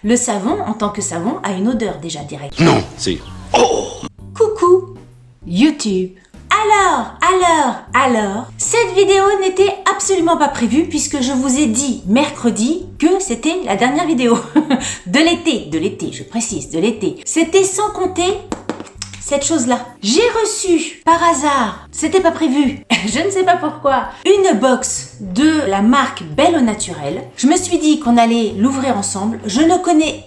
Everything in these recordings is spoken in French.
Le savon, en tant que savon, a une odeur déjà directe. Non, c'est... Coucou YouTube. Alors, cette vidéo n'était absolument pas prévue puisque je vous ai dit mercredi que c'était la dernière vidéo de l'été, je précise, de l'été. C'était sans compter cette chose-là. J'ai reçu, par hasard, c'était pas prévu, je ne sais pas pourquoi, une box de la marque Belle au Naturel. Je me suis dit qu'on allait l'ouvrir ensemble. Je ne connais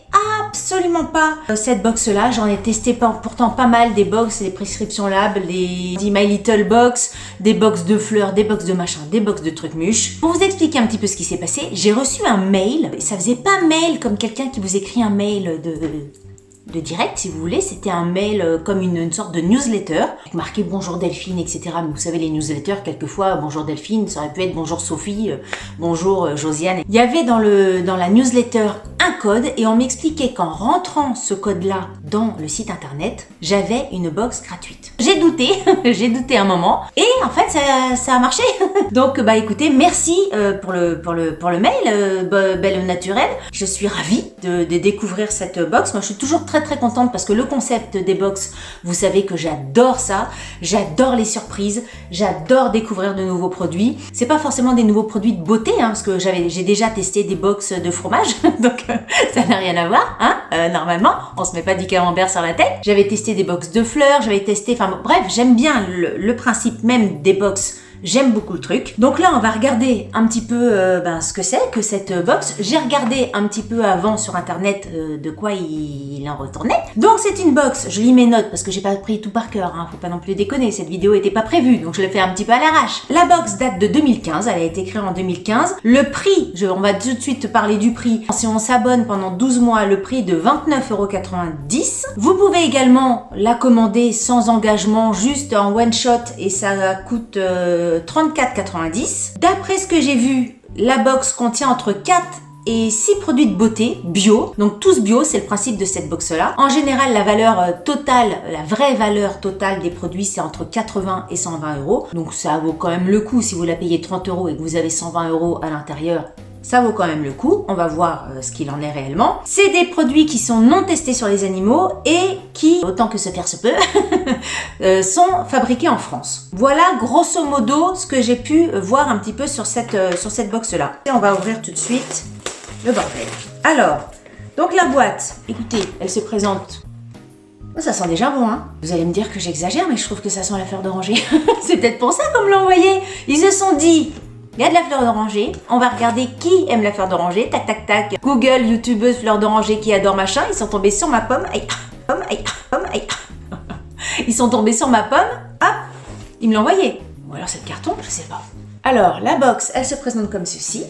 absolument pas cette box-là. J'en ai testé pourtant pas mal, des box, des prescriptions lab, les My Little Box, des box de fleurs, des box de machin, des box de trucs mûches. Pour vous expliquer un petit peu ce qui s'est passé, j'ai reçu un mail. Ça faisait pas mail comme quelqu'un qui vous écrit un mail de direct, si vous voulez. C'était un mail comme une sorte de newsletter, marqué bonjour Delphine, etc. Mais vous savez, les newsletters, quelquefois, bonjour Delphine, ça aurait pu être bonjour Sophie, bonjour Josiane. Il y avait dans la newsletter un code et on m'expliquait qu'en rentrant ce code-là dans le site internet, j'avais une box gratuite. J'ai douté, j'ai douté un moment et en fait ça a marché. Donc bah écoutez, merci pour le mail, Belle au Naturel. Je suis ravie de découvrir cette box. Moi je suis toujours très contente parce que le concept des box, vous savez que j'adore ça, j'adore les surprises, j'adore découvrir de nouveaux produits. C'est pas forcément des nouveaux produits de beauté, hein, parce que j'ai déjà testé des box de fromage, donc ça n'a rien à voir, hein. Normalement, on se met pas du camembert sur la tête. J'avais testé des box de fleurs, j'avais testé, enfin bref, j'aime bien le principe même des box. J'aime beaucoup le truc. Donc là, on va regarder un petit peu ce que c'est que cette box. J'ai regardé un petit peu avant sur internet de quoi il en retournait. Donc c'est une box, je lis mes notes parce que j'ai pas pris tout par cœur, hein, faut pas non plus déconner, cette vidéo était pas prévue, donc je l'ai fait un petit peu à l'arrache. La box date de 2015, elle a été créée en 2015. Le prix, on va tout de suite parler du prix. Si on s'abonne pendant 12 mois, le prix est de 29,90 €. Vous pouvez également la commander sans engagement, juste en one shot et ça coûte 34,90 €. D'après ce que j'ai vu, la box contient entre 4 et 6 produits de beauté bio. Donc tous bio, c'est le principe de cette box-là. En général, la valeur totale, la vraie valeur totale des produits, c'est entre 80 et 120 €. Donc ça vaut quand même le coup si vous la payez 30 € et que vous avez 120 € à l'intérieur. Ça vaut quand même le coup, on va voir ce qu'il en est réellement. C'est des produits qui sont non testés sur les animaux et qui, autant que se faire se peut, sont fabriqués en France. Voilà grosso modo ce que j'ai pu voir un petit peu sur cette box-là. Et on va ouvrir tout de suite le bordel. Alors, donc la boîte, écoutez, elle se présente... Ça sent déjà bon, hein. Vous allez me dire que j'exagère, mais je trouve que ça sent la fleur d'oranger. C'est peut-être pour ça qu'on me l'a envoyé. Ils se sont dit... Il y a de la fleur d'oranger, on va regarder qui aime la fleur d'oranger, tac tac tac, Google, youtubeuse fleur d'oranger qui adore machin, ils sont tombés sur ma pomme, ils sont tombés sur ma pomme, hop, ils me l'ont envoyé. Ou alors c'est le carton, je sais pas. Alors, la box, elle se présente comme ceci,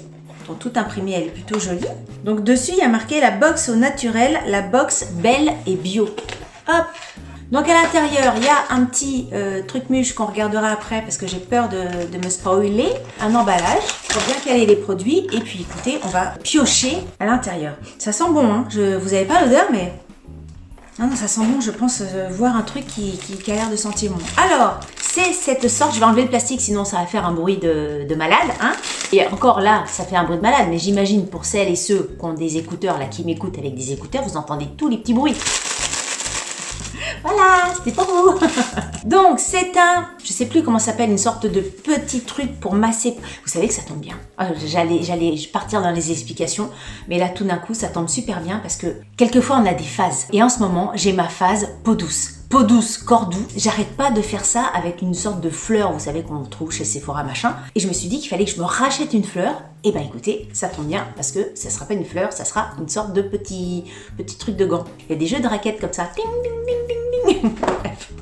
donc tout imprimé, elle est plutôt jolie. Donc dessus, il y a marqué la box au naturel, la box belle et bio. Hop. Donc à l'intérieur, il y a un petit truc mûche qu'on regardera après parce que j'ai peur de me spoiler. Un emballage pour bien caler les produits. Et puis écoutez, on va piocher à l'intérieur. Ça sent bon, hein. Vous avez pas l'odeur, mais... Non, ça sent bon, je pense voir un truc qui a l'air de sentir bon. Alors, c'est cette sorte... Je vais enlever le plastique, sinon ça va faire un bruit de malade, hein. Et encore là, ça fait un bruit de malade, mais j'imagine pour celles et ceux qui ont des écouteurs, là, qui m'écoutent avec des écouteurs, vous entendez tous les petits bruits. Voilà, c'était pour vous. Donc c'est je sais plus comment ça s'appelle, une sorte de petit truc pour masser. Vous savez que ça tombe bien. J'allais partir dans les explications, mais là tout d'un coup ça tombe super bien parce que quelquefois on a des phases. Et en ce moment j'ai ma phase peau douce. Peau douce, corps doux. J'arrête pas de faire ça avec une sorte de fleur, vous savez qu'on trouve chez Sephora machin. Et je me suis dit qu'il fallait que je me rachète une fleur. Et ben écoutez, ça tombe bien parce que ça sera pas une fleur, ça sera une sorte de petit truc de gant. Il y a des jeux de raquettes comme ça. Ding, ding, ding, ding, ding. Bref.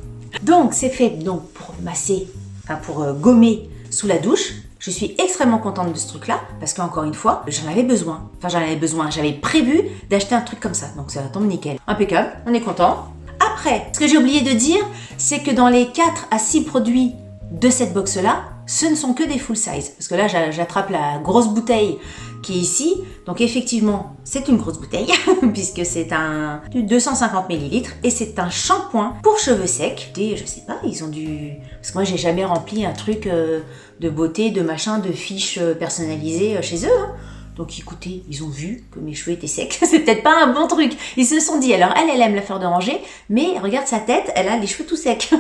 Donc c'est fait donc pour masser, enfin pour gommer sous la douche. Je suis extrêmement contente de ce truc-là parce qu'encore une fois, j'en avais besoin. J'avais prévu d'acheter un truc comme ça. Donc ça tombe nickel. Impeccable, on est content. Après, ce que j'ai oublié de dire, c'est que dans les 4 à 6 produits de cette box-là, ce ne sont que des full size. Parce que là, j'attrape la grosse bouteille qui est ici. Donc effectivement, c'est une grosse bouteille, puisque c'est un 250 ml et c'est un shampoing pour cheveux secs. Et je sais pas, ils ont dû... Parce que moi, j'ai jamais rempli un truc de beauté, de machin, de fiches personnalisées chez eux. Hein. Donc écoutez, ils ont vu que mes cheveux étaient secs. C'est peut-être pas un bon truc. Ils se sont dit, alors elle aime la fleur d'oranger, mais regarde sa tête, elle a les cheveux tout secs.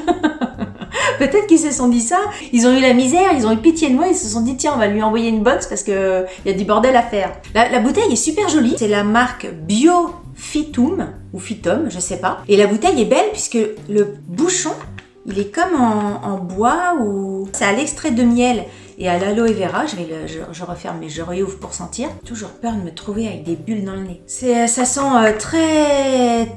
Peut-être qu'ils se sont dit ça, ils ont eu la misère, ils ont eu pitié de moi, ils se sont dit tiens on va lui envoyer une box parce que il y a du bordel à faire. La bouteille est super jolie, c'est la marque Biophytum ou Phytum, je sais pas. Et la bouteille est belle puisque le bouchon, il est comme en bois ou c'est à l'extrait de miel et à l'aloe vera. Je referme mais je réouvre pour sentir. Toujours peur de me trouver avec des bulles dans le nez. Ça sent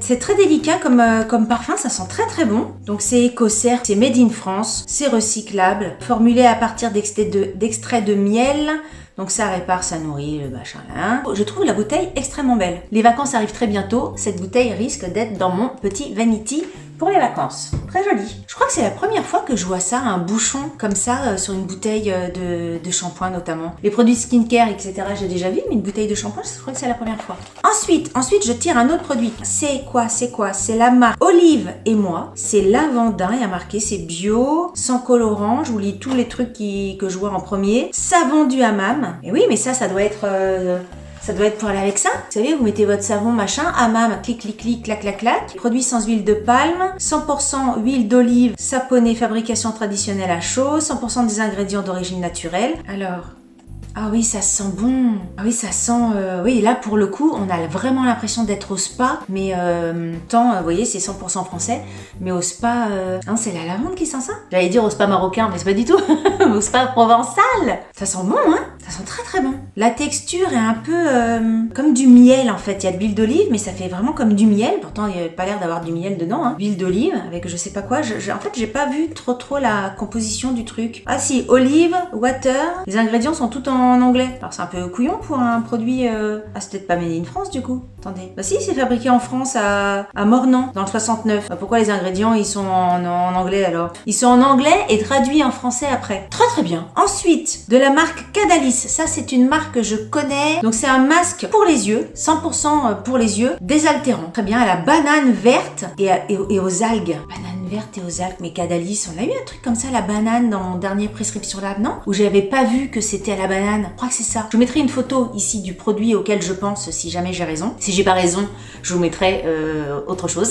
c'est très délicat comme parfum, ça sent très très bon. Donc c'est écossaire, c'est made in France, c'est recyclable, formulé à partir d'extrait de miel. Donc ça répare, ça nourrit, le machin là. Je trouve la bouteille extrêmement belle. Les vacances arrivent très bientôt, cette bouteille risque d'être dans mon petit vanity pour les vacances. Très joli. Je crois que c'est la première fois que je vois ça, un bouchon comme ça sur une bouteille de shampoing notamment. Les produits skincare, etc. j'ai déjà vu, mais une bouteille de shampoing, je crois que c'est la première fois. Ensuite, je tire un autre produit. C'est quoi? C'est la marque Olive et moi. C'est lavandin, il y a marqué, c'est bio, sans colorant. Je vous lis tous les trucs que je vois en premier. Savon du hammam. Et oui, mais ça doit être... Ça doit être pour aller avec ça. Vous savez, vous mettez votre savon, machin, hammam, clic, clic, clic, clac, clac, clac. Produit sans huile de palme, 100% huile d'olive, saponnée, fabrication traditionnelle à chaud, 100% des ingrédients d'origine naturelle. Alors... Ah oui, ça sent bon. Ah oui, ça sent... Oui, là, pour le coup, on a vraiment l'impression d'être au spa, mais vous voyez, c'est 100% français, mais au spa... Non, c'est la lavande qui sent ça. J'allais dire au spa marocain, mais c'est pas du tout. Au spa provençal. Ça sent bon, hein. Ça sent très très bon. La texture est un peu comme du miel, en fait. Il y a de l'huile d'olive, mais ça fait vraiment comme du miel. Pourtant, il n'y avait pas l'air d'avoir du miel dedans, hein. L'huile d'olive, avec je sais pas quoi. En fait, j'ai pas vu trop la composition du truc. Ah si, olive, water. Les ingrédients sont tout en anglais. Alors c'est un peu couillon pour un produit... Ah c'est peut-être pas made in France du coup. Attendez. Bah si, c'est fabriqué en France à Mornan, dans le 69. Bah, pourquoi les ingrédients ils sont en anglais alors? Ils sont en anglais et traduits en français après. Très très bien. Ensuite, de la marque Cadalis. Ça c'est une marque que je connais. Donc c'est un masque pour les yeux, 100% pour les yeux, désaltérant. Très bien, à la banane verte et aux algues. Banane verte et aux algues. Mais Cadalis, on a eu un truc comme ça, la banane, dans mon dernier prescription lab, non? Où j'avais pas vu que c'était à la banane. Je crois que c'est ça. Je vous mettrai une photo ici du produit auquel je pense si jamais j'ai raison. Si j'ai pas raison, je vous mettrai autre chose.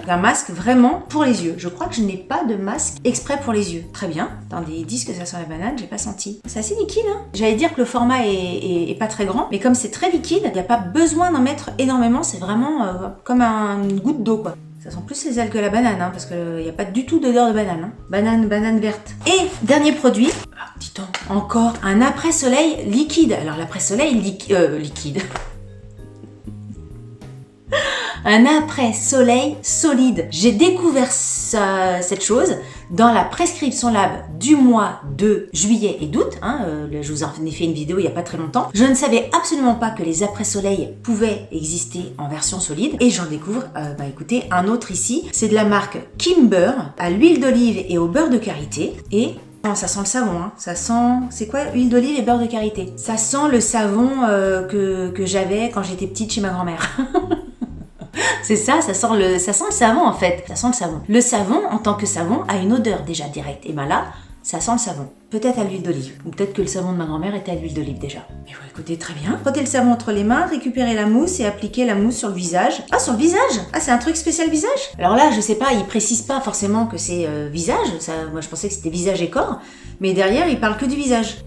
Un masque vraiment pour les yeux. Je crois que je n'ai pas de masque exprès pour les yeux. Très bien. Attendez, ils disent que ça sent la banane, j'ai pas senti. C'est assez liquide, hein. J'allais dire que le format est pas très grand, mais comme c'est très liquide, il n'y a pas besoin d'en mettre énormément. C'est vraiment comme une goutte d'eau, quoi. Ça sent plus les algues que la banane, hein, parce qu'il n'y a pas du tout d'odeur de banane. Hein. Banane verte. Et dernier produit, dis donc, encore un après-soleil liquide. Alors l'après-soleil liquide. Un après-soleil solide. J'ai découvert cette chose dans la prescription lab du mois de juillet et d'août. Je vous en ai fait une vidéo il n'y a pas très longtemps. Je ne savais absolument pas que les après-soleils pouvaient exister en version solide. Et j'en découvre, écoutez, un autre ici. C'est de la marque Kimber, à l'huile d'olive et au beurre de karité. Et... Non, ça sent le savon, hein. Ça sent... C'est quoi? Huile d'olive et beurre de karité. Ça sent le savon que j'avais quand j'étais petite chez ma grand-mère. C'est ça, ça sent le savon en fait. Ça sent le savon. Le savon, en tant que savon, a une odeur déjà directe. Et ben là, ça sent le savon. Peut-être à l'huile d'olive. Ou peut-être que le savon de ma grand-mère était à l'huile d'olive déjà. Mais voilà, écoutez, très bien. Frottez le savon entre les mains, récupérez la mousse et appliquez la mousse sur le visage. Ah, sur le visage? Ah, c'est un truc spécial visage? Alors là, je sais pas, il précise pas forcément que c'est visage. Ça, moi, je pensais que c'était visage et corps. Mais derrière, il parle que du visage.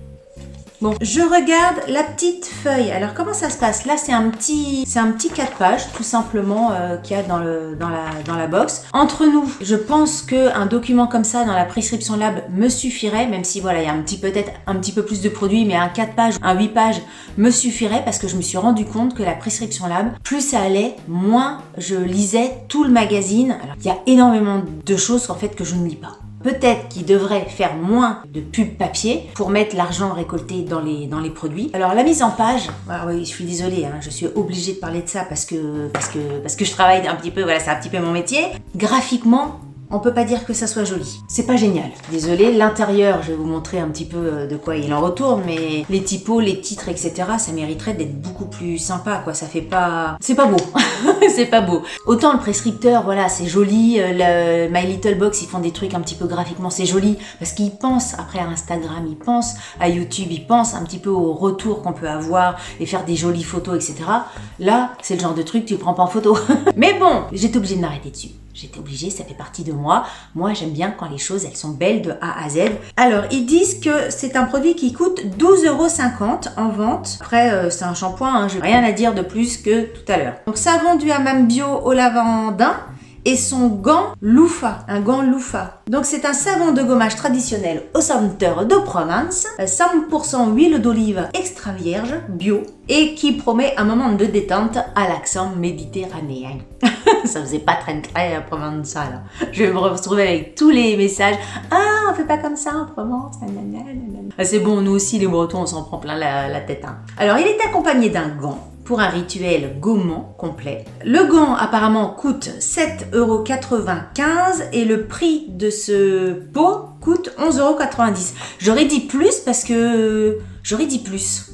Bon, je regarde la petite feuille. Alors, comment ça se passe? Là, c'est un petit 4 pages, tout simplement, qu'il y a dans la box. Entre nous, je pense qu'un document comme ça dans la prescription lab me suffirait, même si, voilà, il y a peut-être un petit peu plus de produits, mais un 4 pages, un 8 pages me suffirait parce que je me suis rendu compte que la prescription lab, plus ça allait, moins je lisais tout le magazine. Alors, il y a énormément de choses, en fait, que je ne lis pas. Peut-être qu'ils devraient faire moins de pub papier pour mettre l'argent récolté dans les produits. Alors la mise en page, oui, je suis désolée, hein, je suis obligée de parler de ça parce que je travaille un petit peu, voilà, c'est un petit peu mon métier. Graphiquement, On peut pas dire que ça soit joli. C'est pas génial. Désolée, l'intérieur, je vais vous montrer un petit peu de quoi il en retourne, mais les typos, les titres, etc., ça mériterait d'être beaucoup plus sympa, quoi. Ça fait pas... C'est pas beau. C'est pas beau. Autant le prescripteur, voilà, c'est joli. Le My Little Box, ils font des trucs un petit peu graphiquement, c'est joli. Parce qu'ils pensent après à Instagram, ils pensent à YouTube, ils pensent un petit peu au retour qu'on peut avoir et faire des jolies photos, etc. Là, c'est le genre de truc que tu prends pas en photo. Mais bon, j'étais obligée de m'arrêter dessus. J'étais obligée, ça fait partie de moi. Moi, j'aime bien quand les choses, elles sont belles de A à Z. Alors, ils disent que c'est un produit qui coûte 12,50 € en vente. Après, c'est un shampoing, hein, je n'ai rien à dire de plus que tout à l'heure. Donc, savon du hammam bio au lavandin et son gant Loofah, un gant Loofah. Donc c'est un savon de gommage traditionnel au senteur de Provence, 100% huile d'olive extra vierge, bio, et qui promet un moment de détente à l'accent méditerranéen. Ça faisait pas très provençal. Je vais me retrouver avec tous les messages. Ah, on fait pas comme ça en Provence. Ah, c'est bon, nous aussi les Bretons, on s'en prend plein la tête. Hein. Alors il est accompagné d'un gant pour un rituel gommant complet. Le gant apparemment coûte 7,95 € et le prix de ce pot coûte 11,90 €. J'aurais dit plus parce que... J'aurais dit plus.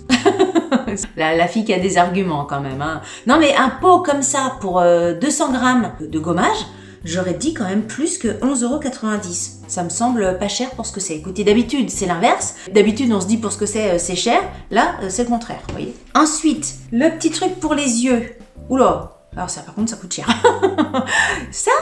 La fille qui a des arguments quand même. Hein. Non mais un pot comme ça pour 200 grammes de gommage, j'aurais dit quand même plus que 11,90 €. Ça me semble pas cher pour ce que c'est. Écoutez, d'habitude, c'est l'inverse. D'habitude, on se dit pour ce que c'est cher. Là, c'est le contraire, vous voyez. Ensuite, le petit truc pour les yeux. Oula, alors ça, par contre, ça coûte cher. Ça,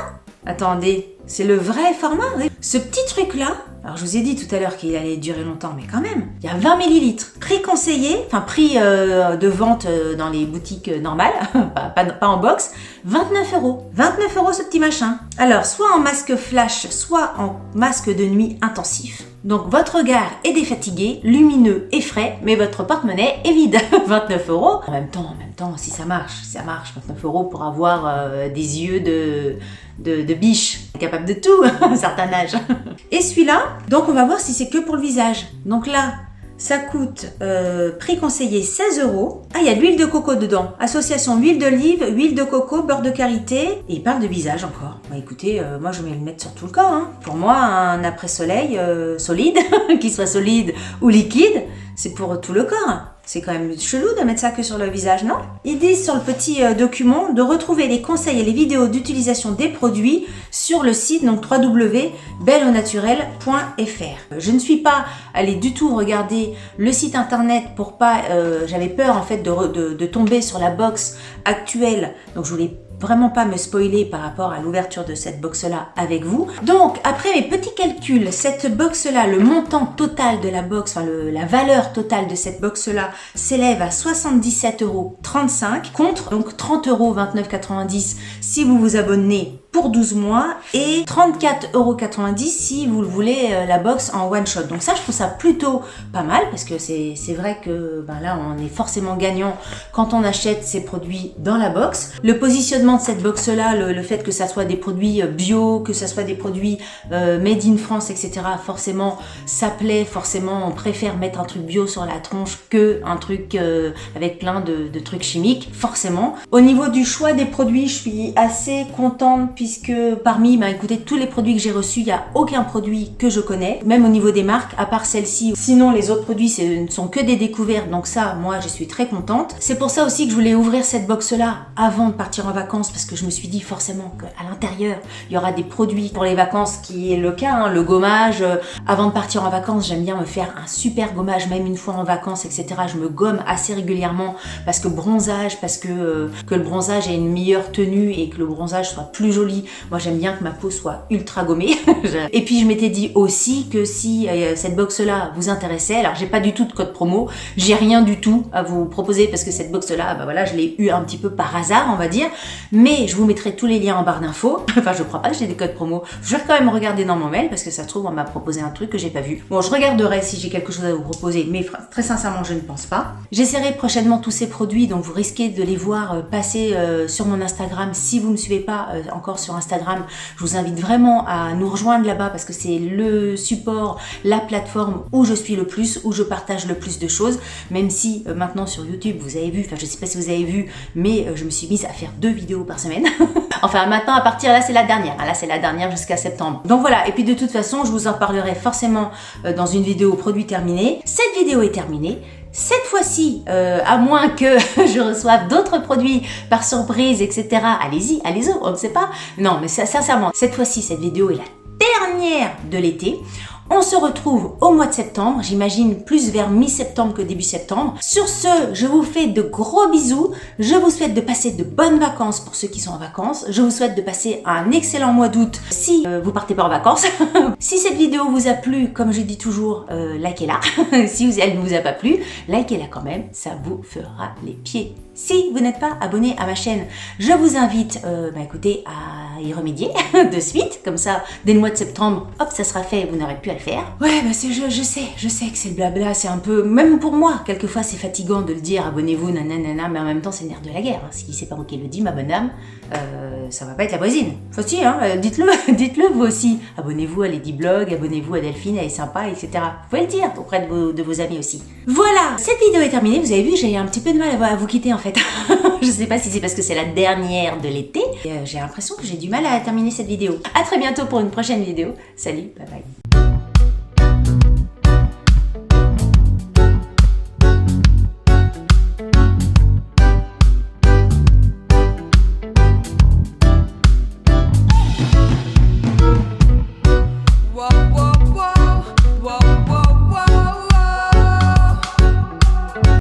attendez, c'est le vrai format. Oui. Ce petit truc-là, alors je vous ai dit tout à l'heure qu'il allait durer longtemps, mais quand même, il y a 20 ml. Prix conseillé, enfin prix de vente dans les boutiques normales, pas en box, 29 €. 29 € ce petit machin. Alors, soit en masque flash, soit en masque de nuit intensif. Donc votre regard est défatigué, lumineux et frais, mais votre porte-monnaie est vide. 29 €. En même temps, si ça marche, 29 € pour avoir des yeux de biche, capable de tout à un certain âge. Et celui-là, donc on va voir si c'est que pour le visage. Donc là, ça coûte, prix conseillé 16 €. Ah, il y a de l'huile de coco dedans. Association huile d'olive, huile de coco, beurre de karité. Et il parle de visage encore. Bah écoutez, moi je vais le mettre sur tout le corps. Hein. Pour moi, un après-soleil solide, qu'il soit solide ou liquide, c'est pour tout le corps. C'est quand même chelou de mettre ça que sur le visage, non? Ils disent sur le petit document de retrouver les conseils et les vidéos d'utilisation des produits sur le site, donc www.belleaunaturel.fr. Je ne suis pas allée du tout regarder le site internet pour pas... j'avais peur en fait de tomber sur la box actuelle, donc je voulais vraiment pas me spoiler par rapport à l'ouverture de cette box-là avec vous. Donc, après mes petits calculs, cette box-là, le montant total de la box, enfin la valeur totale de cette box-là s'élève à 77,35 € contre donc 30,29,90 € si vous vous abonnez pour 12 mois et 34,90 € si vous le voulez la box en one shot. Donc ça, je trouve ça plutôt pas mal parce que c'est vrai que ben là, on est forcément gagnant quand on achète ces produits dans la box. Le positionnement de cette box-là, le fait que ça soit des produits bio, que ça soit des produits made in France, etc. Forcément, ça plaît. Forcément, on préfère mettre un truc bio sur la tronche que un truc avec plein de trucs chimiques. Forcément. Au niveau du choix des produits, je suis assez contente puisque parmi, écoutez, tous les produits que j'ai reçus, il n'y a aucun produit que je connais, même au niveau des marques, à part celle-ci. Sinon, les autres produits, ce ne sont que des découvertes. Donc ça, moi, je suis très contente. C'est pour ça aussi que je voulais ouvrir cette box-là avant de partir en vacances parce que je me suis dit forcément qu'à l'intérieur, il y aura des produits pour les vacances, qui est le cas, hein, le gommage. Avant de partir en vacances, j'aime bien me faire un super gommage, même une fois en vacances, etc. Je me gomme assez régulièrement parce que bronzage, parce que le bronzage ait une meilleure tenue et que le bronzage soit plus joli. Moi, j'aime bien que ma peau soit ultra gommée. Et puis, je m'étais dit aussi que si cette box-là vous intéressait, alors j'ai pas du tout de code promo, j'ai rien du tout à vous proposer parce que cette box-là, voilà, je l'ai eu un petit peu par hasard, on va dire. Mais je vous mettrai tous les liens en barre d'infos. Enfin, je crois pas que j'ai des codes promo. Je vais quand même regarder dans mon mail parce que ça se trouve, on m'a proposé un truc que j'ai pas vu. Bon, je regarderai si j'ai quelque chose à vous proposer, mais très sincèrement, je ne pense pas. J'essaierai prochainement tous ces produits, donc vous risquez de les voir passer sur mon Instagram si vous me suivez pas encore sur Instagram. Je vous invite vraiment à nous rejoindre là-bas parce que c'est le support, la plateforme où je suis le plus, où je partage le plus de choses. Même si maintenant sur YouTube, vous avez vu, enfin je sais pas si vous avez vu, mais je me suis mise à faire 2 vidéos par semaine. Enfin maintenant à partir là c'est la dernière, là c'est la dernière jusqu'à septembre. Donc voilà, et puis de toute façon je vous en parlerai forcément dans une vidéo produit terminé. Cette vidéo est terminée. Cette fois-ci, à moins que je reçoive d'autres produits par surprise, etc. Allez-y, on ne sait pas. Non, mais sincèrement, cette fois-ci, cette vidéo est la dernière de l'été. On se retrouve au mois de septembre, j'imagine plus vers mi-septembre que début septembre. Sur ce, je vous fais de gros bisous. Je vous souhaite de passer de bonnes vacances pour ceux qui sont en vacances. Je vous souhaite de passer un excellent mois d'août si vous partez pas en vacances. Si cette vidéo vous a plu, comme je dis toujours, likez-la. Si elle ne vous a pas plu, likez-la quand même, ça vous fera les pieds. Si vous n'êtes pas abonné à ma chaîne, je vous invite écoutez, à y remédier de suite. Comme ça, dès le mois de septembre, hop, ça sera fait, vous n'aurez plus à le faire. Ouais, je sais que c'est le blabla, c'est un peu, même pour moi, quelquefois c'est fatigant de le dire, abonnez-vous, nanana, mais en même temps c'est le nerf de la guerre. Si c'est pas moi qui le dis, ma bonne âme, ça va pas être la voisine. Faut-il, hein, dites-le vous aussi. Abonnez-vous à Lady Blog, abonnez-vous à Delphine, elle est sympa, etc. Vous pouvez le dire auprès de vos amis aussi. Voilà, cette vidéo est terminée, vous avez vu, j'ai un petit peu de mal à vous quitter en fait. Je sais pas si c'est parce que c'est la dernière de l'été, j'ai l'impression que j'ai du mal à terminer cette vidéo. À très bientôt pour une prochaine vidéo. Salut, bye bye.